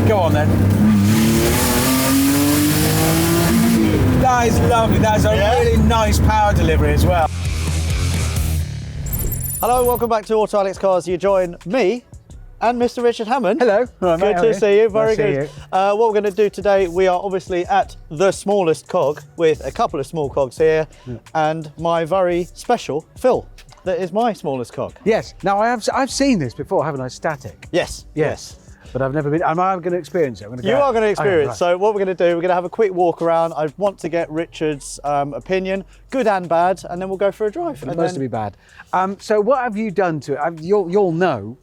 Go on then. That is lovely. That's a really nice power delivery as well. Hello, welcome back to Auto Alex Cars. You join me and Mr. Richard Hammond. Hello. Right, good to see you. Very good. See what we're going to do today, we are obviously at the smallest cog with a couple of small cogs here, and my very special Phil. That is my smallest cog. Yes. Now I've seen this before, haven't I? Static. Yes. But I've never been. Am I going to experience it? You are going to experience. Right. So what we're going to do, we're going to have a quick walk around. I want to get Richard's opinion, good and bad, and then we'll go for a drive. It's supposed to be bad. So what have you done to it? You'll know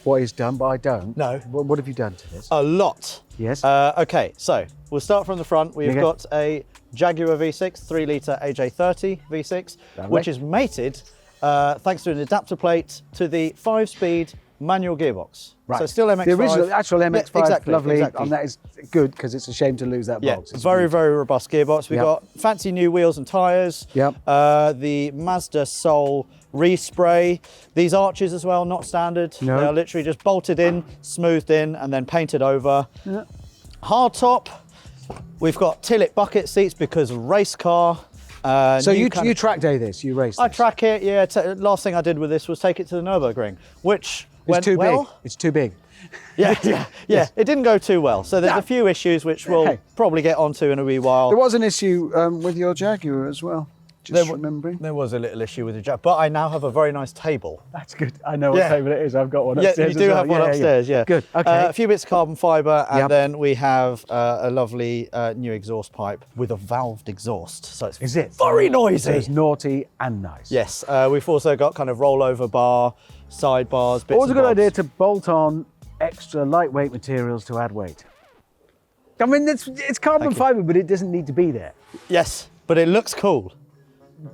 what is done, but I don't. No. What have you done to this? A lot. Yes. Okay, so we'll start from the front. We've got a Jaguar V6, 3 litre AJ30 V6, which is mated, thanks to an adapter plate, to the 5-speed manual gearbox. Right. So still MX-5. The original, actual MX-5, exactly, lovely. Exactly. And that is good because it's a shame to lose that box. It's very, very robust gearbox. We've got fancy new wheels and tyres. Yep. The Mazda Soul respray. These arches as well, not standard. No. They are literally just bolted in, smoothed in, and then painted over. Yeah. Hard top. We've got Tillit bucket seats because race car. So you track day this, you race this? I track it, yeah. Last thing I did with this was take it to the Nürburgring, which went too well. big. It's too big. Yeah. It didn't go too well. So there's a few issues which we'll probably get onto in a wee while. There was an issue with your Jaguar as well. Just remembering. There was a little issue with the Jaguar, but I now have a very nice table. That's good. I know what table it is. I've got one upstairs. Yeah, you do have one upstairs, yeah. Good, okay. A few bits of carbon fibre, and then we have a lovely new exhaust pipe with a valved exhaust. So it's very noisy. So it's naughty and nice. Yes, we've also got kind of rollover bar, sidebars, bits Always a good bobs. idea to bolt on extra lightweight materials to add weight. I mean, it's carbon fibre, but it doesn't need to be there. Yes, but it looks cool.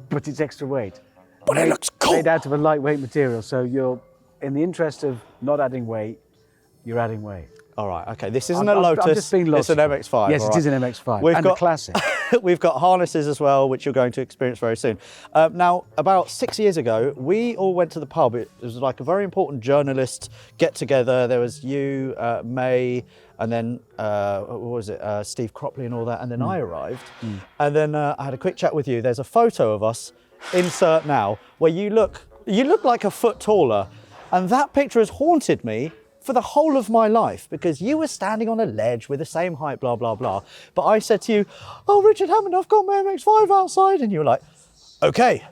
But it's extra weight. But it looks cool. Made out of a lightweight material, so you're, in the interest of not adding weight, you're adding weight. All right, okay, this isn't a Lotus, I'm just being it's an MX-5. Yes, it is an MX-5, and a classic. We've got harnesses as well, which you're going to experience very soon. Now, about 6 years ago, we all went to the pub. It was like a very important journalist get-together. There was you, May, and then, what was it, Steve Cropley and all that, and then I arrived. And then I had a quick chat with you. There's a photo of us, insert now, where you look like a foot taller, and that picture has haunted me for the whole of my life, because you were standing on a ledge with the same height, blah, blah, blah. But I said to you, oh, Richard Hammond, I've got my MX-5 outside. And you were like, okay.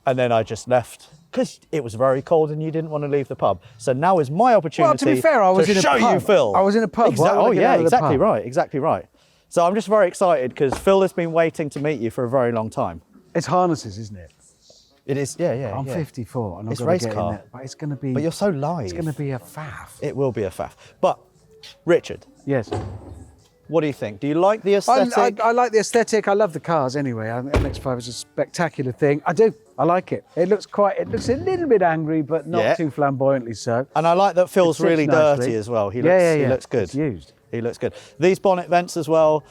And then I just left because it was very cold and you didn't want to leave the pub. So now is my opportunity to be fair, I was in a show pub. you Phil. I was in a pub. Oh yeah, exactly right, exactly right. So I'm just very excited because Phil has been waiting to meet you for a very long time. It's harnesses, isn't it? It is, yeah. I'm 54 and it's I've got race to get car. in there. But it's going to be... But you're so live. It's going to be a faff. It will be a faff. But, Richard. Yes. What do you think? Do you like the aesthetic? I like the aesthetic. I love the cars anyway. I think MX-5 is a spectacular thing. I do. I like it. It looks a little bit angry, but not too flamboyantly so. And I like that Phil's really nicely. dirty as well. He looks good. It's used. He looks good. These bonnet vents as well.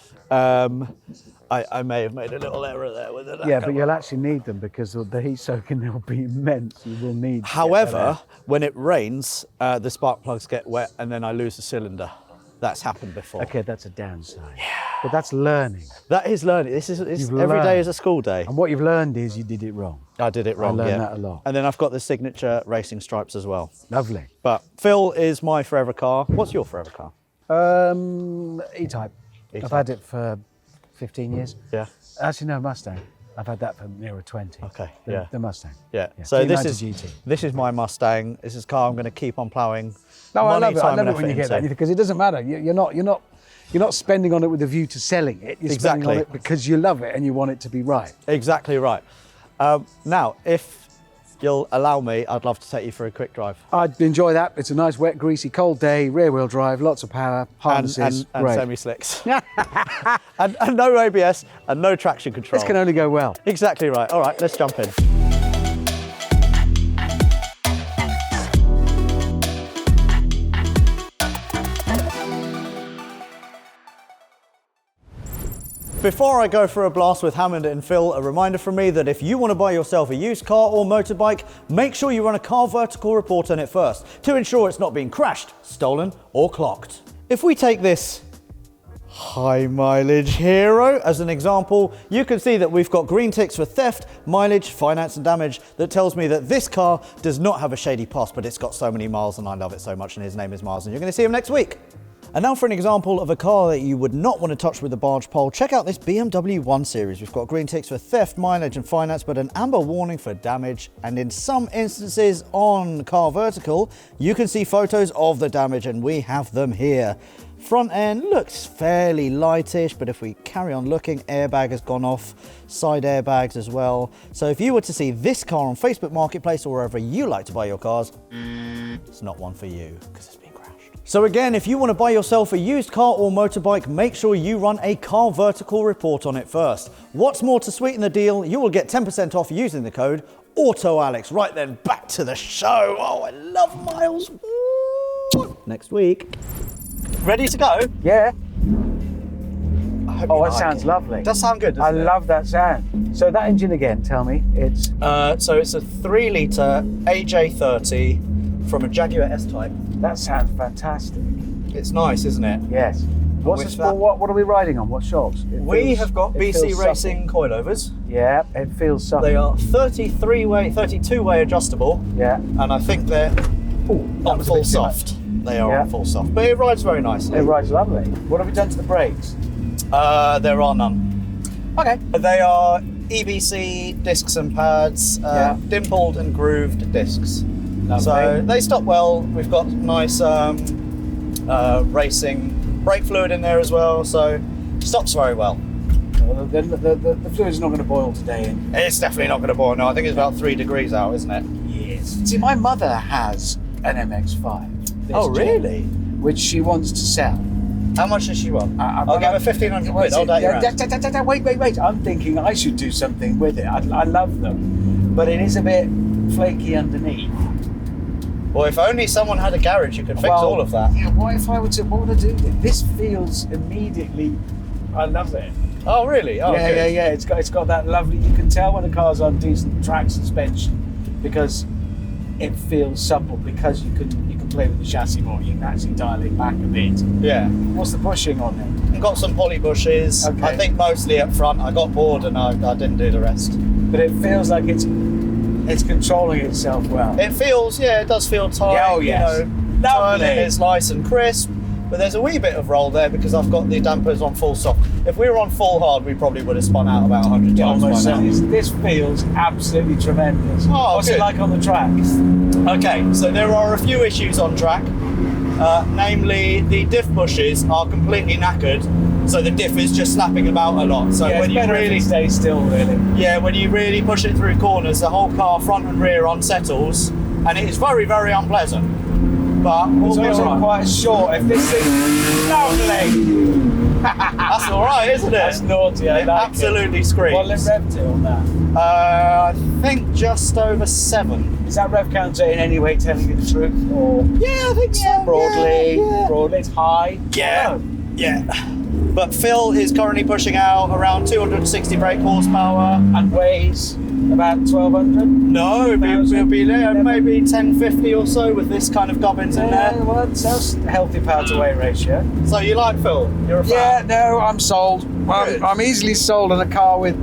I may have made a little error there with it. Yeah, but you'll actually need them because the heat soaking will be immense. You will need. However, when it rains, the spark plugs get wet and then I lose the cylinder. That's happened before. Okay, that's a downside. Yeah. But that's learning. That is learning. Every day is a school day. And what you've learned is you did it wrong. I did it wrong. I learned that a lot. And then I've got the signature racing stripes as well. Lovely. But Phil is my forever car. What's your forever car? E-Type. I've had it for 15 years. Yeah. Actually, no, Mustang. I've had that for nearer 20. Okay. The Mustang. Yeah. So this is my Mustang. This is a car I'm going to keep on ploughing. No, I love it. I love it when you get that because it doesn't matter. You're not spending on it with a view to selling it. You're spending on it because you love it and you want it to be right. Exactly right. Now, if you'll allow me, I'd love to take you for a quick drive. I'd enjoy that. It's a nice, wet, greasy, cold day, rear-wheel drive, lots of power, harnesses, and semi-slicks. and no ABS and no traction control. This can only go well. Exactly right. All right, let's jump in. Before I go for a blast with Hammond and Phil, a reminder from me that if you want to buy yourself a used car or motorbike, make sure you run a car vertical report on it first to ensure it's not being crashed, stolen or clocked. If we take this high mileage hero as an example, you can see that we've got green ticks for theft, mileage, finance and damage. That tells me that this car does not have a shady past, but it's got so many miles and I love it so much, and his name is Miles, and you're going to see him next week. And now for an example of a car that you would not want to touch with a barge pole, check out this BMW 1 Series. We've got green ticks for theft, mileage and finance, but an amber warning for damage. And in some instances on Car Vertical, you can see photos of the damage, and we have them here. Front end looks fairly lightish, but if we carry on looking, airbag has gone off, side airbags as well. So if you were to see this car on Facebook Marketplace or wherever you like to buy your cars, it's not one for you because it's been crashed. So again, if you want to buy yourself a used car or motorbike, make sure you run a Car Vertical report on it first. What's more, to sweeten the deal, you will get 10% off using the code AUTOALEX. Right then, back to the show. Oh, I love Miles. Woo! Next week. Ready to go? Yeah. Oh, it sounds lovely. Does sound good, doesn't it? I love that sound. So that engine again, tell me, it's... So it's a 3-litre AJ30 from a Jaguar S-Type. That sounds fantastic. It's nice, isn't it? Yes. What's the sport? What are we riding on? What shocks? We have got BC Racing coilovers. Yeah, it feels supple. They are 32-way adjustable. Yeah. And I think they're on full soft. They are on full soft, but it rides very nicely. It rides lovely. What have we done to the brakes? There are none. Okay. They are EBC discs and pads, dimpled and grooved discs. Lovely. So they stop well. We've got nice racing brake fluid in there as well, so it stops very well. Well, the fluid's not going to boil today. It's definitely not going to boil. No, I think it's about 3 degrees out, isn't it? Yes. See, my mother has an MX-5. Oh, really? Which she wants to sell. How much does she want? I'll give her 1,500 quid. I'll date your Wait. I'm thinking I should do something with it. I love them. But it is a bit flaky underneath. Well, if only someone had a garage who could fix all of that. Yeah, what if I were to, what would I do? This feels immediately, I love it. Oh, really? Oh, yeah. It's got that lovely, you can tell when the car's on decent track suspension because it feels supple, because you can play with the chassis more. You can actually dial it back a bit. Yeah. What's the bushing on it? I've got some poly bushes. Okay. I think mostly up front. I got bored and I didn't do the rest. But it feels like it's controlling itself well. It feels, it does feel tight. Yeah, oh yes. You know, turning is nice and crisp. But there's a wee bit of roll there because I've got the dampers on full soft. If we were on full hard, we probably would have spun out about 100 times by now. This feels absolutely tremendous. Oh, what's it like on the tracks? Okay, so there are a few issues on track. Namely, the diff bushes are completely knackered, so the diff is just snapping about a lot. So when you really stay still, really. Yeah, when you really push it through corners, the whole car front and rear unsettles, and it is very, very unpleasant. But it's also quite short. If this thing lovely. That's all right, isn't it? That's naughty. I like absolutely screams. What rev to on that? I think just over 7. Is that rev counter in any way telling you the truth, or? Yeah, I think so. Broadly, it's high. Yeah, But Phil is currently pushing out around 260 brake horsepower and weighs about 1,200. No, it'll be maybe 1050 or so with this kind of gubbins in there. Well, that's a healthy power to weight ratio. So you like Phil? You're a fan? Yeah, no, I'm sold. I'm easily sold on a car with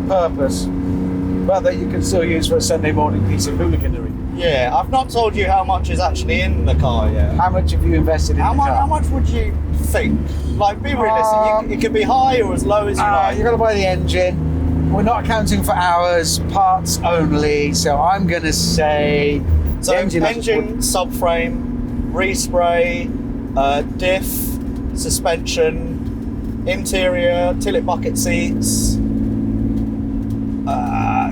purpose, but that you can still use for a Sunday morning piece of hooliganery. Yeah, I've not told you how much is actually in the car yet. How much have you invested in the car? How much would you think? Like, be realistic. It could be high or as low as you like. You've got to buy the engine. We're not accounting for hours, parts only. So I'm going to say... So engine subframe, respray, diff, suspension, interior, tilt bucket seats,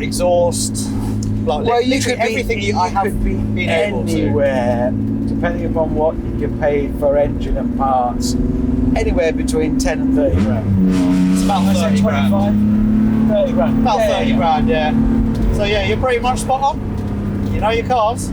exhaust... Well, you could be anywhere, depending upon what you paid for engine and parts, anywhere between 10 and 30 grand. It's about 30 grand. 30 grand. About 30 grand, yeah. So yeah, you're pretty much spot on. You know your cars.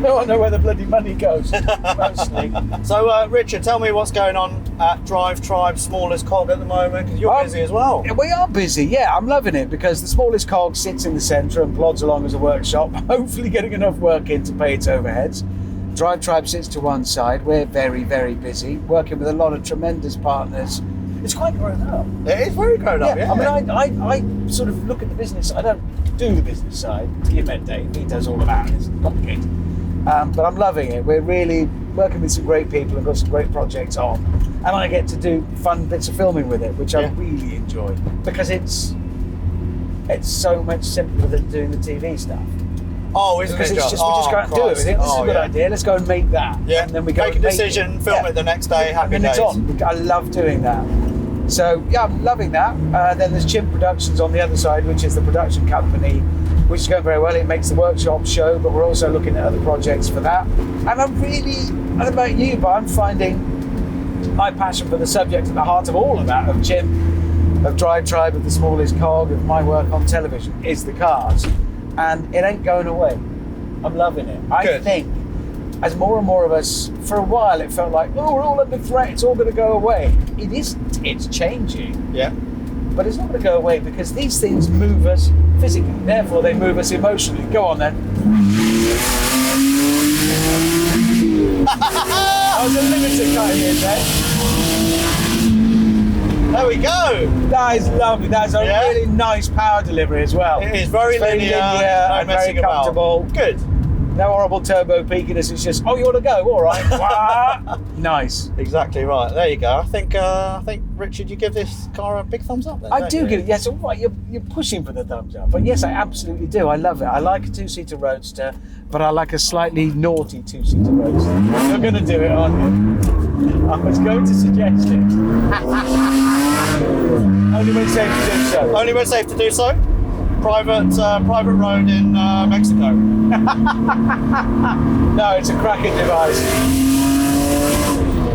No, I know where the bloody money goes, mostly. So Richard, tell me what's going on at Drive Tribe Smallest Cog at the moment, because you're busy as well. We are busy, yeah. I'm loving it because the Smallest Cog sits in the centre and plods along as a workshop, hopefully getting enough work in to pay its overheads. Drive Tribe sits to one side. We're very, very busy, working with a lot of tremendous partners. It's quite grown up. It is very grown up, yeah. I mean, I sort of look at the business. I don't do the business side. Give Ed Dave. He does all of that. It's complicated. But I'm loving it. We're really working with some great people and got some great projects on. And I get to do fun bits of filming with it, which I really enjoy. Because it's so much simpler than doing the TV stuff. Oh, isn't Because it? we just go out and do it. This is a good idea. Let's go and make that. Yeah. And then we go make a decision, film it the next day, happy and then days. it's on. I love doing that. So yeah, I'm loving that. Then there's Chimp Productions on the other side, which is the production company, which is going very well. It makes the workshop show, but we're also looking at other projects for that. And I'm really, I don't know about you, but I'm finding my passion for the subject at the heart of all of that, of Chimp, of Drive Tribe, of The Smallest Cog, of my work on television, is the cars. And it ain't going away. I'm loving it. I think as more and more of us, for a while it felt like, oh, we're all under threat, it's all going to go away. It isn't. It's changing. Yeah. But it's not going to go away because these things move us physically. Therefore, they move us emotionally. Go on then. I was a limiter cutting in there. There we go. That is lovely. That's a really nice power delivery as well. It is very linear and very comfortable. Good. No horrible turbo peakiness. It's just, oh, you want to go? All right. Nice. Exactly right. There you go. I think Richard, you give this car a big thumbs up then. I do give it. Yes, all right. You're pushing for the thumbs up, but yes, I absolutely do. I love it. I like a two-seater roadster, but I like a slightly naughty two-seater roadster. You're going to do it, aren't you? I was going to suggest it. Only when safe to do so. Only when safe to do so. Private road in Mexico. No, it's a cracking device.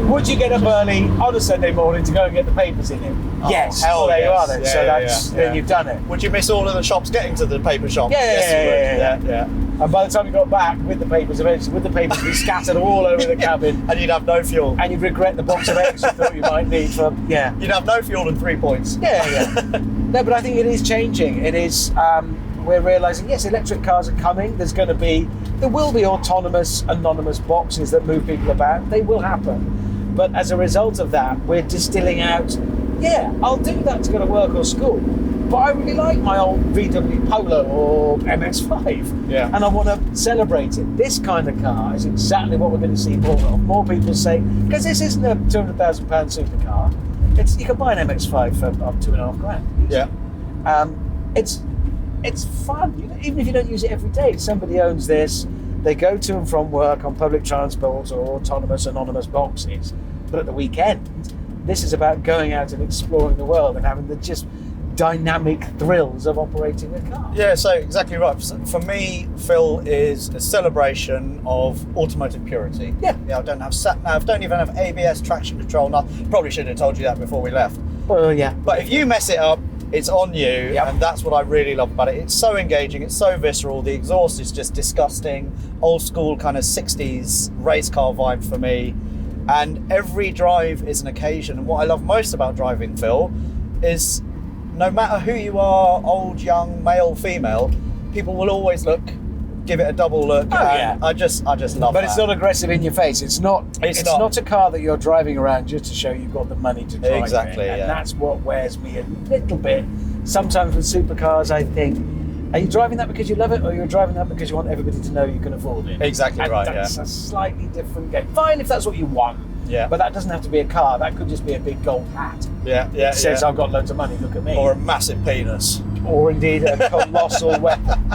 Would you get up early on a Sunday morning to go and get the papers in it? Yes. Hell there yes. you are then. Yeah, So that's then you've done it. Would you miss all of the shops getting to the paper shop? Yeah. You would. Yeah. And by the time you got back with the papers, eventually with the papers be scattered all over the cabin, And you'd have no fuel. and you'd regret the box of eggs you thought you might need for You'd have no fuel and 3 points. Yeah. No, but I think it is changing. It is. We're realising, yes, electric cars are coming. There will be autonomous, anonymous boxes that move people about. They will happen. But as a result of that, we're distilling out, I'll do that to go to work or school. But I really like my old VW Polo or MX-5. Yeah. And I want to celebrate it. This kind of car is exactly what we're going to see more of. More people say, because this isn't a £200,000 supercar. You can buy an MX-5 for up $2,500. Yeah. It's fun, even if you don't use it every day. Somebody owns this, they go to and from work on public transport or autonomous, anonymous boxes. But at the weekend, this is about going out and exploring the world and having the just dynamic thrills of operating a car. Yeah, so exactly right. For me, Phil is a celebration of automotive purity. Yeah. I don't have sat-nav, don't even have ABS, traction control, probably should have told you that before we left. Well, yeah. But if you mess it up, it's on you, and that's what I really love about it. It's so engaging, it's so visceral, the exhaust is just disgusting, old school kind of 60s race car vibe for me, and every drive is an occasion. And what I love most about driving, Phil, is no matter who you are, old, young, male, female, people will always give it a double look. I just love that. But it's not aggressive in your face. It's not a car that you're driving around just to show you've got the money to drive. Exactly, it. And that's what wears me a little bit. Sometimes with supercars, I think, are you driving that because you love it, or you're driving that because you want everybody to know you can afford it? Exactly right. That's a slightly different game. Fine if that's what you want. Yeah. But that doesn't have to be a car. That could just be a big gold hat. It says, I've got loads of money, look at me. Or a massive penis. Or indeed a colossal weapon.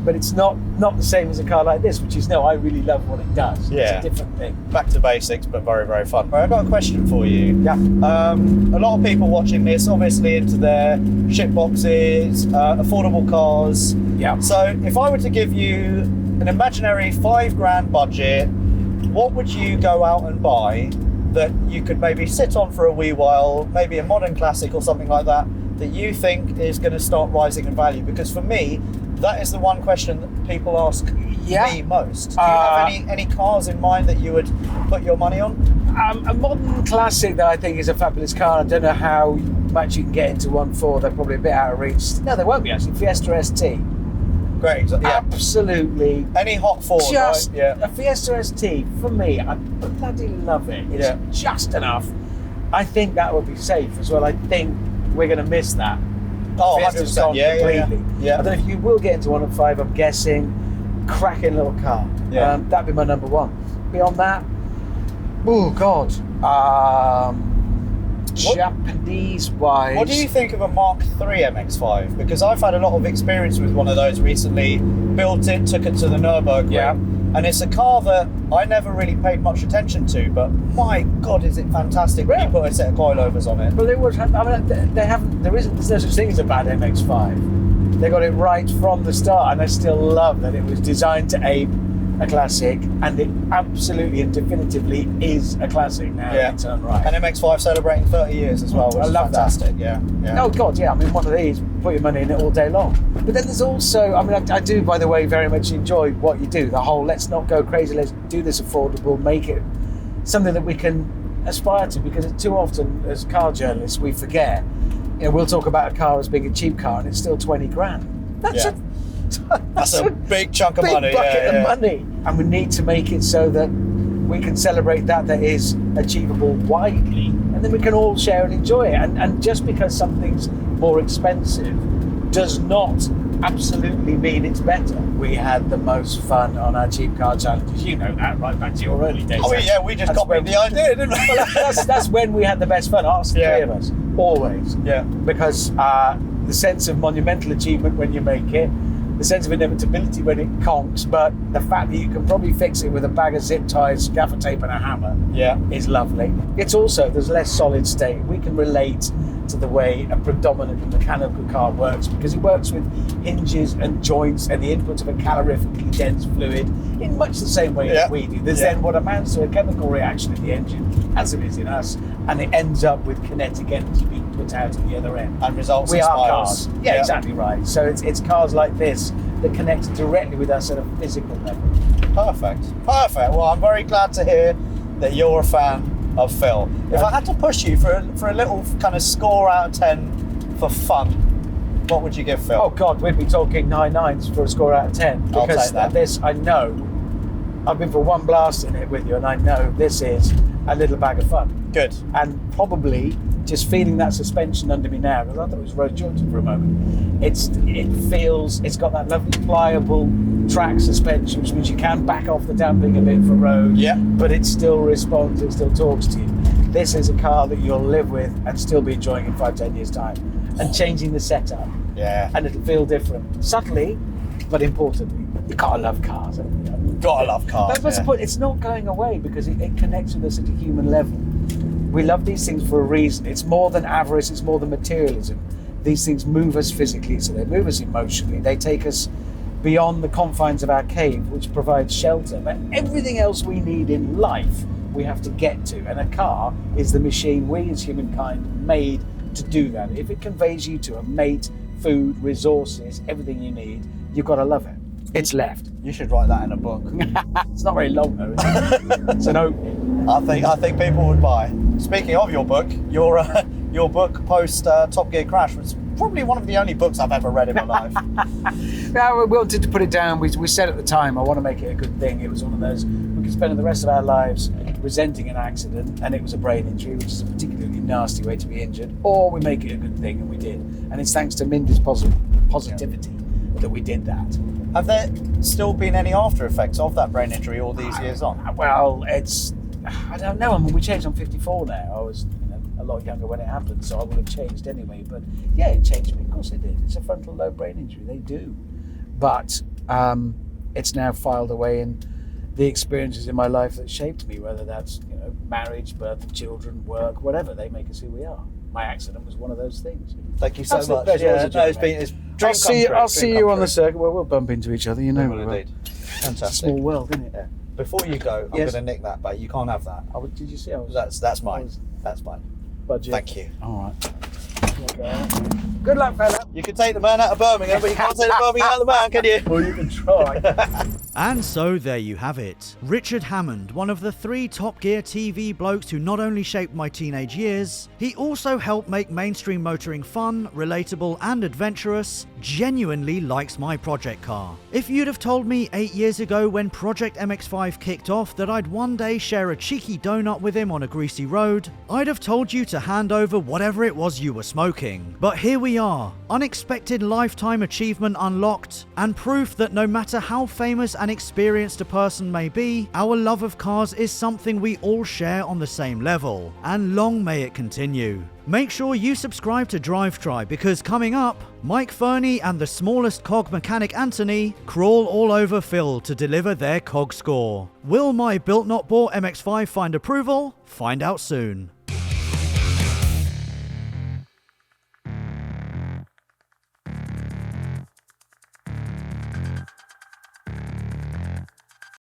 But it's not the same as a car like this, which is, I really love what it does. Yeah. It's a different thing. Back to basics, but very, very fun. Right, I've got a question for you. Yeah. A lot of people watching this, obviously into their ship boxes, affordable cars. Yeah. So if I were to give you an imaginary $5,000 budget, what would you go out and buy that you could maybe sit on for a wee while, maybe a modern classic or something like that you think is going to start rising in value? Because for me, that is the one question that people ask me most. Do you have any cars in mind that you would put your money on? A modern classic that I think is a fabulous car. I don't know how much you can get into one for. They're probably a bit out of reach. No, they won't be actually. Fiesta ST. great. Yeah. Absolutely. Any hot Ford, Just right? Yeah. a Fiesta ST, for me, I bloody love it. It's just enough. I think that would be safe as well. I think we're going to miss that. Oh, Fiesta's 100%. gone completely. Yeah. I don't know if you will get into 1.5, I'm guessing. Cracking little car. Yeah. That'd be my number one. Beyond that, oh God. Japanese wise. What do you think of a Mark III MX-5? Because I've had a lot of experience with one of those recently. Built it, took it to the Nürburgring. Yeah. And it's a car that I never really paid much attention to, but my God, is it fantastic when you put a set of coilovers on it. Well, they would have, I mean, they haven't, there's no such thing as a bad MX-5. They got it right from the start, and I still love that it was designed to aim a classic, and it absolutely and definitively is a classic now in its own right. And MX-5 celebrating 30 years as well, which I love is fantastic. Yeah. Oh God, yeah. I mean, one of these, put your money in it all day long. But then there's also, I mean, I do, by the way, very much enjoy what you do. The whole, let's not go crazy, let's do this affordable, make it something that we can aspire to, because too often as car journalists we forget, you know, we'll talk about a car as being a cheap car and it's still 20 grand. That's a big chunk of money. Big bucket of money. And we need to make it so that we can celebrate that is achievable widely, and then we can all share and enjoy it. And just because something's more expensive does not absolutely mean it's better. We had the most fun on our cheap car challenges. You know that, right back to your early days. Oh yeah, we just copied the idea, didn't we? Well, that's when we had the best fun. Us, three of us, always. Yeah. Because the sense of monumental achievement when you make it, the sense of inevitability when it conks, but the fact that you can probably fix it with a bag of zip ties, gaffer tape and a hammer is lovely. It's also, there's less solid state. We can relate to the way a predominantly mechanical car works, because it works with hinges and joints and the input of a calorifically dense fluid in much the same way that we do. There's then what amounts to a chemical reaction in the engine, as it is in us, and it ends up with kinetic energy being put out at the other end. And results we in are smiles. cars. Yeah, exactly right. So it's cars like this that connect directly with us at a physical level. Perfect. Well, I'm very glad to hear that you're a fan of Phil. If I had to push you for a little kind of score out of 10 for fun, what would you give Phil? Oh God, we'd be talking 9/9s for a score out of 10. I'll Because take that. this, I know, I've been for one blast in it with you, and I know this is a little bag of fun. Good. And probably just feeling that suspension under me now, because I thought it was Rose Jordan for a moment. It's got that lovely pliable track suspension, which means you can back off the damping a bit for road. Yeah. But it still responds, it still talks to you. This is a car that you'll live with and still be enjoying in 5-10 years' time. And changing the setup. Yeah. And it'll feel different. Subtly, but importantly. You gotta love cars, haven't you? Gotta love cars. That's the point. It's not going away because it connects with us at a human level. We love these things for a reason. It's more than avarice, it's more than materialism. These things move us physically, so they move us emotionally. They take us beyond the confines of our cave, which provides shelter. But everything else we need in life, we have to get to. And a car is the machine we as humankind made to do that. If it conveys you to a mate, food, resources, everything you need, you've got to love it. It's left. You should write that in a book. It's not very long though, is it? So no. I think people would buy. Speaking of your book, your book post Top Gear Crash was probably one of the only books I've ever read in my life. Yeah, we wanted to put it down. We said at the time, I want to make it a good thing. It was one of those, we could spend the rest of our lives resenting an accident, and it was a brain injury, which is a particularly nasty way to be injured, or we make it a good thing, and we did. And it's thanks to Mindy's positivity that we did that. Have there still been any after effects of that brain injury all these years on? Well, I don't know. I mean, we changed. I'm 54 now. I was a lot younger when it happened, so I would have changed anyway. But yeah, it changed me. Of course it did. It's a frontal lobe brain injury. They do. But it's now filed away in the experiences in my life that shaped me, whether that's marriage, birth of children, work, whatever. They make us who we are. My accident was one of those things. Thank you so Absolute much. pleasure. Yeah, It's a joy, mate. I'll see you on the circuit. Well, we'll bump into each other. You know we will. Indeed. Fantastic. It's a small world, isn't it? Yeah. Before you go, I'm Yes. going to nick that, but you can't have that. Did you see? That's mine. That's mine. Budget. Thank you. All right. Good luck, fella. You can take the man out of Birmingham, but you can't take the Birmingham out of the man, can you? Well, you can try. And so there you have it. Richard Hammond, one of the 3 Top Gear TV blokes who not only shaped my teenage years, he also helped make mainstream motoring fun, relatable and adventurous, genuinely likes my project car. If you'd have told me 8 years ago when Project MX-5 kicked off that I'd one day share a cheeky donut with him on a greasy road, I'd have told you to hand over whatever it was you were smoking. But here we are, unexpected lifetime achievement unlocked, and proof that no matter how famous and experienced a person may be, our love of cars is something we all share on the same level, and long may it continue. Make sure you subscribe to Drive Try, because coming up, Mike Fernie and the smallest cog mechanic Anthony crawl all over Phil to deliver their cog score. Will my built not bought MX-5 find approval? Find out soon.